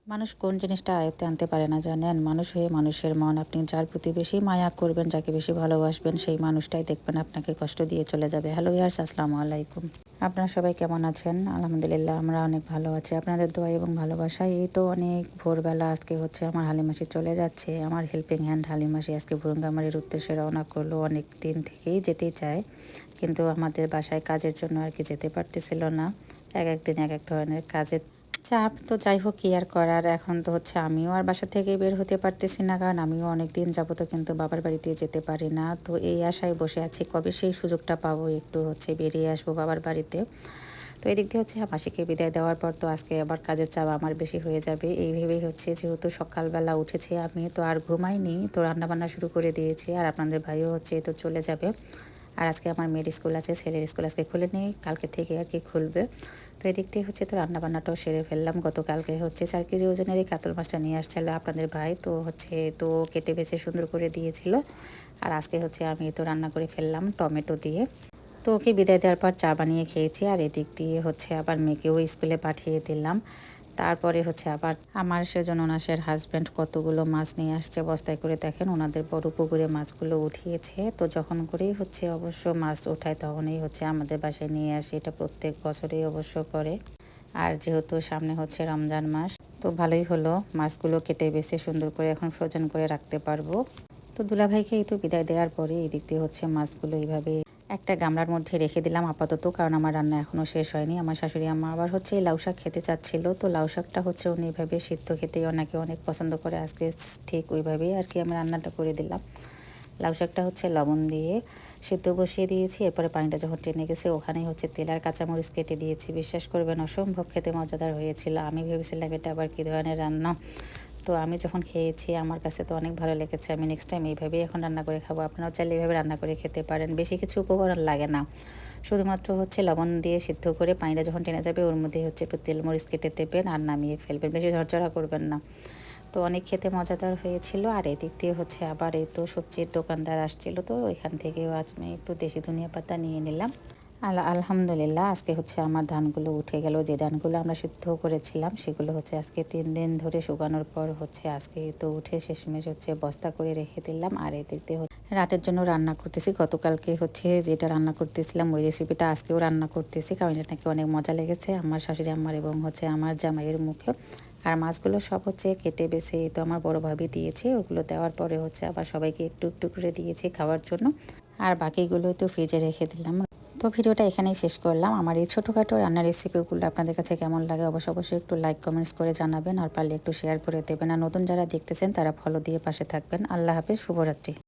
মানুষ কোন জিনিসটা আয়ত্তে আনতে পারে না জানেন? মানুষ হয়ে মানুষের মন। আপনি যার প্রতি বেশি মায়া করবেন, যাকে বেশি ভালোবাসবেন, সেই মানুষটাই দেখবেন আপনাকে কষ্ট দিয়ে চলে যাবে। হ্যালো ভিউয়ার্স, আসসালামু আলাইকুম। আপনারা সবাই কেমন আছেন? আলহামদুলিল্লাহ আমরা অনেক ভালো আছি। আপনাদের দোয়া এবং ভালোবাসায় এই তো অনেক ভোরবেলা আজকে হচ্ছে আমার হালিমাসি চলে যাচ্ছে। আমার হেল্পিং হ্যান্ড হালিমাসি আজকে ভুরুঙ্গামারির উদ্দেশ্যে রওনা করলো। অনেক দিন থেকেই যেতে চায়, কিন্তু আমাদের বাসায় কাজের জন্য আর কি যেতে পারতেছিল না। এক দিন এক ধরনের কাজের চাপ। তো যাই হোক, কি আর করার, এখন তো হচ্ছে আমিও আর বাসা থেকে বের হতে পারতেছি না, কারণ আমিও অনেক দিন যাবত কিন্তু বাবার বাড়িতে যেতে পারি না। তো এই আশায় বসে আছি কবে সেই সুযোগটা পাবো, একটু হচ্ছে বেরিয়ে আসবো বাবার বাড়িতে। তো এদিক দিয়ে হচ্ছে মাসিকে বিদায় দেওয়ার পর তো আজকে আবার কাজের চাপ আমার বেশি হয়ে যাবে এই ভেবেই হচ্ছে, যেহেতু সকালবেলা উঠেছি আমি, তো আর ঘুমাইনি, তো রান্নাবান্না শুরু করে দিয়েছি। আর আপনাদের ভাইও হচ্ছে তো চলে যাবে। আর আজকে আমার মেয়ের স্কুল আছে, ছেলের স্কুল আজকে খুলেনি, কালকে থেকে আর কি খুলবে। তো এদিক থেকে হচ্ছে তো রান্নাবান্নাটাও সেরে ফেললাম। গতকালকে হচ্ছে 4 কেজি ওজনের এই কাতল মাছটা নিয়ে আসছিল আপনাদের ভাই, তো হচ্ছে তো কেটে বেছে সুন্দর করে দিয়েছিল। আর আজকে হচ্ছে আমি তো রান্না করে ফেললাম টমেটো দিয়ে। তো ওকে বিদায় দেওয়ার পর চা বানিয়ে খেয়েছি। আর এদিক দিয়ে হচ্ছে আবার মেয়েকেও স্কুলে পাঠিয়ে দিলাম। তারপরে হচ্ছে আবার আমার সেজন ওনাসের হাজব্যান্ড কতগুলো মাছ নিয়ে আসছে বস্তায় করে, দেখেন ওনাদের বড় পুকুরে মাছগুলো উঠিয়েছে। তো যখন করেই হচ্ছে অবশ্য মাছ ওঠায় তখনই হচ্ছে আমাদের বাসায় নিয়ে আসে, এটা প্রত্যেক বছরেই অবশ্য করে। আর যেহেতু সামনে হচ্ছে রমজান মাস, তো ভালোই হলো, মাছগুলো কেটে বেছে সুন্দর করে এখন ফ্রোজেন করে রাখতে পারবো। তো দুলাভাইকে এই তো বিদায় দেওয়ার পরে এদিক দিয়ে হচ্ছে মাছগুলো এইভাবে একটা গামলার মধ্যে রেখে দিলাম আপাতত, কারণ আমার রান্না এখনও শেষ হয়নি। আমার শাশুড়ি আম্মা আবার হচ্ছে লাউ শাক খেতে চাচ্ছিল, তো লাউ শাকটা হচ্ছে উনি এইভাবে সিদ্ধ খেতেই ওনাকে অনেক পছন্দ করে। আজকে ঠিক ওইভাবেই আর কি আমি রান্নাটা করে দিলাম। লাউ শাকটা হচ্ছে লবণ দিয়ে সিদ্ধ বসিয়ে দিয়েছি, এরপরে পানিটা যখন টেনে গেছে ওখানেই হচ্ছে তেল আর কাঁচামরিচ কেটে দিয়েছি। বিশ্বাস করবেন অসম্ভব খেতে মজাদার হয়েছিল। আমি ভেবেছিলাম এটা আবার কী ধরনের রান্না, তো আমি যখন খেয়েছি আমার কাছে তো অনেক ভালো লেগেছে। আমি নেক্সট টাইম এইভাবেই এখন রান্না করে খাবো। আপনারাও চাইলে এইভাবে রান্না করে খেতে পারেন, বেশি কিছু উপকরণ লাগে না, শুধুমাত্র হচ্ছে লবণ দিয়ে সিদ্ধ করে পানিটা যখন টেনে যাবে ওর মধ্যে হচ্ছে একটু তেল মরিচ কেটে দেবেন আর নামিয়ে ফেলবেন, বেশি ঝরঝরা করবেন না। তো অনেক খেতে মজাদার হয়েছিল। আর এদিক দিয়ে হচ্ছে আবার এই তো সবজির দোকানদার আসছিল, তো ওইখান থেকেও আজ আমি একটু দেশি ধনিয়া পাতা নিয়ে নিলাম। আলহামদুলিল্লাহ আজকে হচ্ছে আমার ধানগুলো উঠে গেল। যে ধানগুলো আমরা সিদ্ধ করেছিলাম সেগুলো হচ্ছে আজকে 3 দিন ধরে শুকানোর পর হচ্ছে আজকে তো উঠে শেষমেশ হচ্ছে বস্তা করে রেখে দিলাম। আর এদিক দিয়ে রাতের জন্য রান্না করতেছি। গতকালকে হচ্ছে যেটা রান্না করতেছিলাম ওই রেসিপিটা আজকেও রান্না করতেছি, কারণ এটা নাকি অনেক মজা লেগেছে আমার শাশুড়ি আম্মার এবং হচ্ছে আমার জামাইয়ের মুখে। আর মাছগুলো সব হচ্ছে কেটে বেছে তো আমার বড় ভাবি দিয়েছে, ওগুলো দেওয়ার পরে হচ্ছে আবার সবাইকে একটু একটু করে দিয়েছি খাওয়ার জন্য। আর বাকিগুলো তো ফ্রিজে রেখে দিলাম। তো ভিডিওটা এখানেই শেষ করলাম। আমার এই ছোটোখাটো রান্নার রেসিপিগুলো আপনাদের কাছে কেমন লাগে অবশ্যই একটু লাইক কমেন্টস করে জানাবেন, আর পারলে একটু শেয়ার করে দেবেন। আর নতুন যারা দেখতেছেন তারা ফলো দিয়ে পাশে থাকবেন। আল্লাহ হাফেজ, শুভরাত্রি।